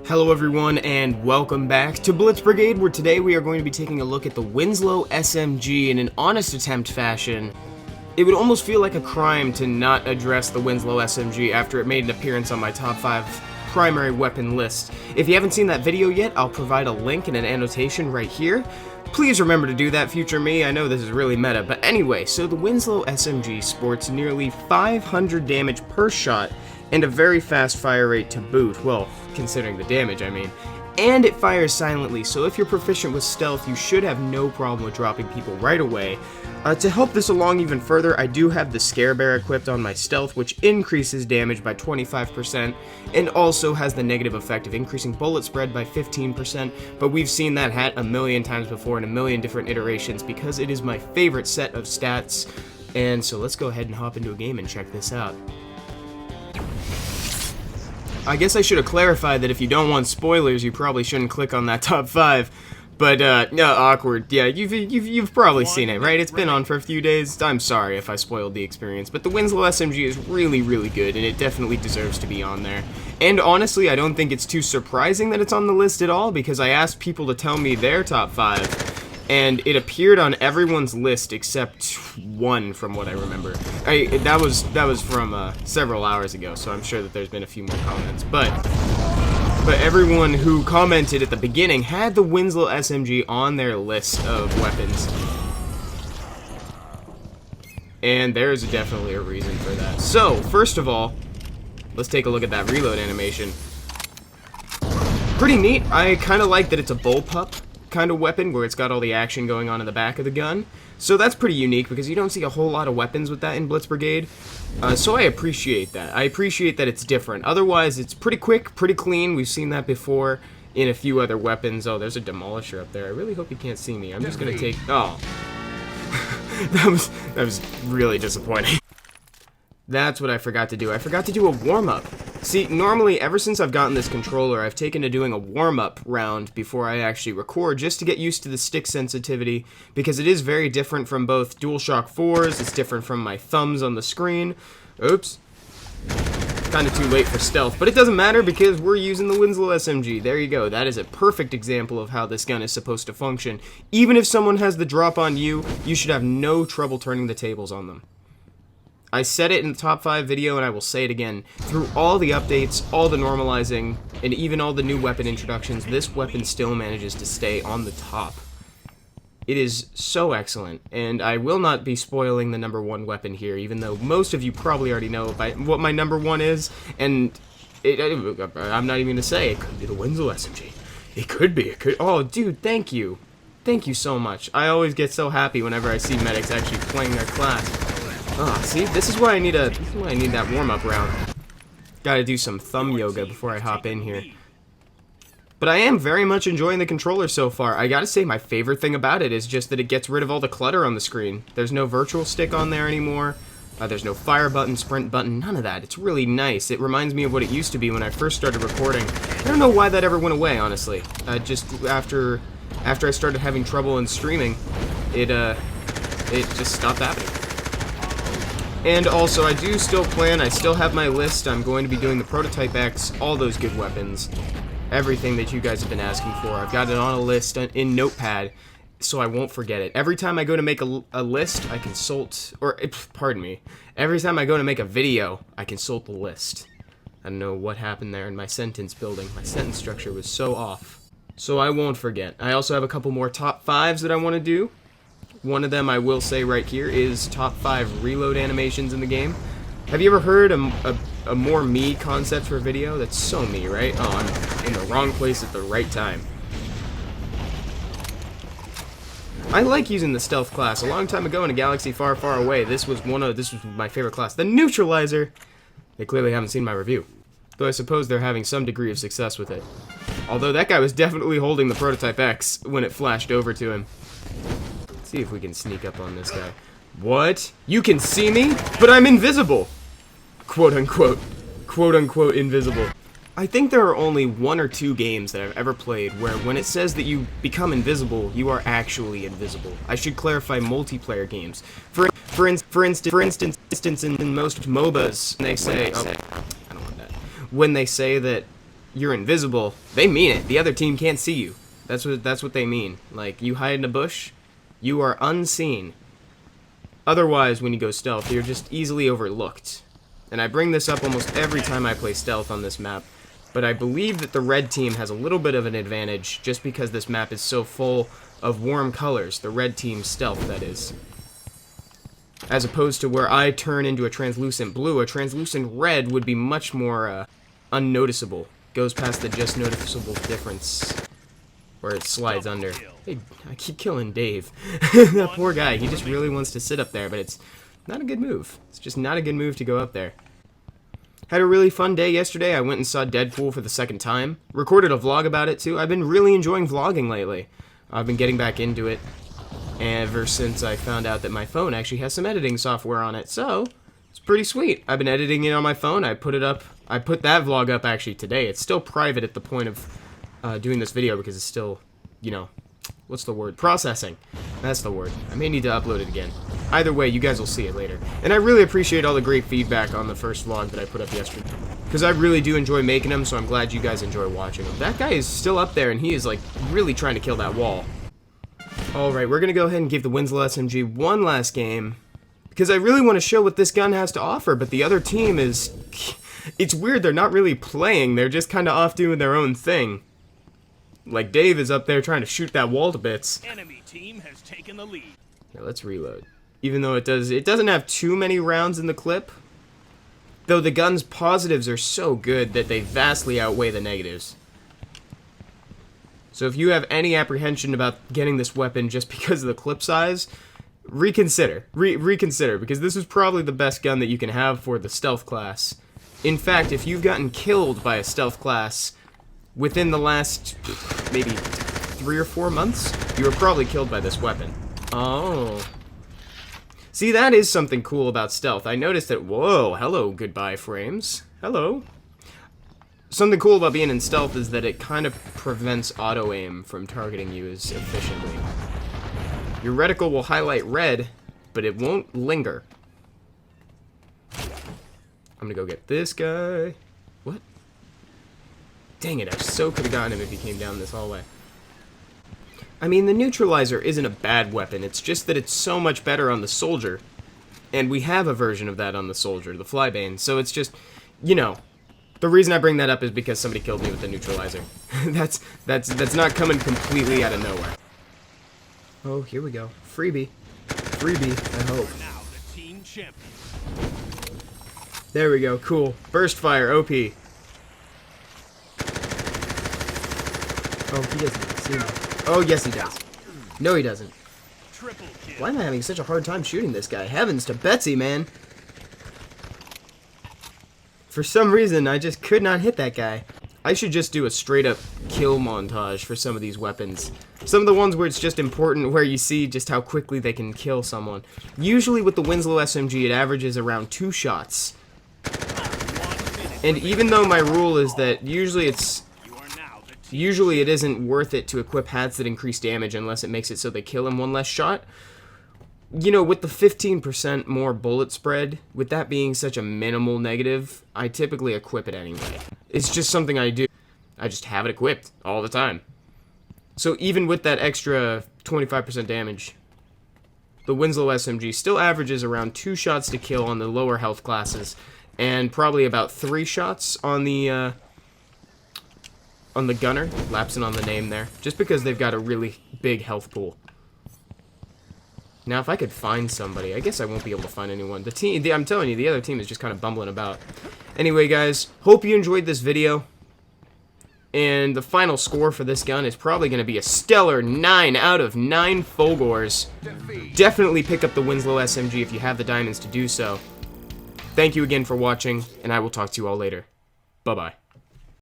Hello everyone and welcome back to Blitz Brigade, where today we are going to be taking a look at the Winslow SMG in an honest attempt fashion. It would almost feel like a crime to not address the Winslow SMG after it made an appearance on my top 5 primary weapon list. If you haven't seen that video yet, I'll provide a link and an annotation right here. Please remember to do that, future me. I know this is really meta, but anyway, so the Winslow SMG sports nearly 500 damage per shot and a very fast fire rate to boot, well, considering the damage, I mean. And it fires silently, so if you're proficient with stealth, you should have no problem with dropping people right away. To help this along even further, I do have the Scare Bear equipped on my stealth, which increases damage by 25%, and also has the negative effect of increasing bullet spread by 15%, but we've seen that hat a million times before in a million different iterations because it is my favorite set of stats. And so let's go ahead and hop into a game and check this out. I guess I should have clarified that if you don't want spoilers, you probably shouldn't click on that top 5. But, no, awkward. Yeah, you've probably seen it, right? It's been on for a few days. I'm sorry if I spoiled the experience, but the Winslow SMG is really, really good, and it definitely deserves to be on there. And honestly, I don't think it's too surprising that it's on the list at all, because I asked people to tell me their top 5, and it appeared on everyone's list except one, from what I remember. That was from several hours ago, so I'm sure that there's been a few more comments. But everyone who commented at the beginning had the Winslow SMG on their list of weapons. And there's definitely a reason for that. So, first of all, let's take a look at that reload animation. Pretty neat. I kind of like that it's a bullpup kind of weapon where it's got all the action going on in the back of the gun. So that's pretty unique because you don't see a whole lot of weapons with that in Blitz Brigade. So I appreciate that. I appreciate that it's different. Otherwise, it's pretty quick, pretty clean. We've seen that before in a few other weapons. Oh, there's a demolisher up there. I really hope you can't see me. I'm just gonna take... Oh. that was really disappointing. That's what I forgot to do. I forgot to do a warm-up. See, normally, ever since I've gotten this controller, I've taken to doing a warm-up round before I actually record, just to get used to the stick sensitivity, because it is very different from both DualShock 4s, it's different from my thumbs on the screen. Oops. Kinda too late for stealth, but it doesn't matter because we're using the Winslow SMG. There you go. That is a perfect example of how this gun is supposed to function. Even if someone has the drop on you, you should have no trouble turning the tables on them. I said it in the top 5 video, and I will say it again. Through all the updates, all the normalizing, and even all the new weapon introductions, this weapon still manages to stay on the top. It is so excellent, and I will not be spoiling the number 1 weapon here, even though most of you probably already know what my number 1 is, and I'm not even going to say it could be the Winslow SMG. It could be. It could. Oh, dude, thank you. Thank you so much. I always get so happy whenever I see medics actually playing their class. Ah, see, this is why I need that warm-up round. Gotta do some thumb yoga before I hop in here. But I am very much enjoying the controller so far. I gotta say, my favorite thing about it is just that it gets rid of all the clutter on the screen. There's no virtual stick on there anymore. There's no fire button, sprint button, none of that. It's really nice. It reminds me of what it used to be when I first started recording. I don't know why that ever went away, honestly. Just after I started having trouble in streaming, it just stopped happening. And also, I do still plan, I still have my list, I'm going to be doing the Prototype X, all those good weapons, everything that you guys have been asking for. I've got it on a list in Notepad, so I won't forget it. Every time I go to make a list, I consult, pardon me, every time I go to make a video, I consult the list. I don't know what happened there in my sentence building. My sentence structure was so off. So I won't forget. I also have a couple more top 5s that I want to do. One of them, I will say right here, is top 5 reload animations in the game. Have you ever heard a more me concept for video? That's so me, right? Oh, I'm in the wrong place at the right time. I like using the stealth class. A long time ago in a galaxy far, far away, this was my favorite class. The neutralizer! They clearly haven't seen my review, though I suppose they're having some degree of success with it. Although that guy was definitely holding the Prototype X when it flashed over to him. See if we can sneak up on this guy. What? You can see me? But I'm invisible! Quote unquote. Quote unquote invisible. I think there are only 1 or 2 games that I've ever played where when it says that you become invisible, you are actually invisible. I should clarify multiplayer games. For instance, in most MOBAs, they say... Oh, I don't want that. When they say that you're invisible, they mean it. The other team can't see you. That's what they mean. Like, you hide in a bush, you are unseen. Otherwise, when you go stealth, you're just easily overlooked. And I bring this up almost every time I play stealth on this map, but I believe that the red team has a little bit of an advantage just because this map is so full of warm colors, the red team's stealth, that is. As opposed to where I turn into a translucent blue, a translucent red would be much more unnoticeable. Goes past the just noticeable difference where it slides under. Hey, I keep killing Dave. That poor guy, he just really wants to sit up there, but it's not a good move. It's just not a good move to go up there. Had a really fun day yesterday. I went and saw Deadpool for the second time. Recorded a vlog about it too. I've been really enjoying vlogging lately. I've been getting back into it ever since I found out that my phone actually has some editing software on it. So, it's pretty sweet. I've been editing it on my phone. I put it up. I put that vlog up actually today. It's still private at the point of doing this video because it's still, you know, what's the word? Processing. That's the word. I may need to upload it again. Either way, you guys will see it later. And I really appreciate all the great feedback on the first vlog that I put up yesterday, because I really do enjoy making them, so I'm glad you guys enjoy watching them. That guy is still up there, and he is, like, really trying to kill that wall. Alright, we're going to go ahead and give the Winslow SMG one last game, because I really want to show what this gun has to offer, but the other team is... It's weird, they're not really playing, they're just kind of off doing their own thing. Like, Dave is up there trying to shoot that wall to bits. Enemy team has taken the lead. Yeah, let's reload. Even though it doesn't have too many rounds in the clip, though the gun's positives are so good that they vastly outweigh the negatives. So if you have any apprehension about getting this weapon just because of the clip size, reconsider. Reconsider, because this is probably the best gun that you can have for the stealth class. In fact, if you've gotten killed by a stealth class within the last maybe 3 or 4 months, you were probably killed by this weapon. Oh. See, that is something cool about stealth. I noticed that... Whoa, hello, goodbye frames. Hello. Something cool about being in stealth is that it kind of prevents auto-aim from targeting you as efficiently. Your reticle will highlight red, but it won't linger. I'm gonna go get this guy. What? Dang it, I so could have gotten him if he came down this hallway. I mean, the neutralizer isn't a bad weapon, it's just that it's so much better on the soldier. And we have a version of that on the soldier, the flybane, so it's just, you know, the reason I bring that up is because somebody killed me with the neutralizer. that's not coming completely out of nowhere. Oh, here we go. Freebie. Freebie, I hope. Now the team champion. There we go, cool. Burst fire, OP. Oh, he doesn't even see me. Oh, yes he does. No, he doesn't. Triple kill. Why am I having such a hard time shooting this guy? Heavens to Betsy, man. For some reason, I just could not hit that guy. I should just do a straight-up kill montage for some of these weapons. Some of the ones where it's just important, where you see just how quickly they can kill someone. Usually with the Winslow SMG, it averages around 2 shots. And even though my rule is that usually it isn't worth it to equip hats that increase damage unless it makes it so they kill in 1 less shot. You know, with the 15% more bullet spread, with that being such a minimal negative, I typically equip it anyway. It's just something I do. I just have it equipped all the time. So even with that extra 25% damage, the Winslow SMG still averages around 2 shots to kill on the lower health classes, and probably about 3 shots on the gunner, lapsing on the name there, just because they've got a really big health pool. Now, if I could find somebody, I guess I won't be able to find anyone. I'm telling you, the other team is just kind of bumbling about. Anyway, guys, hope you enjoyed this video. And the final score for this gun is probably going to be a stellar 9 out of 9 Fogors. Definitely pick up the Winslow SMG if you have the diamonds to do so. Thank you again for watching, and I will talk to you all later. Bye-bye.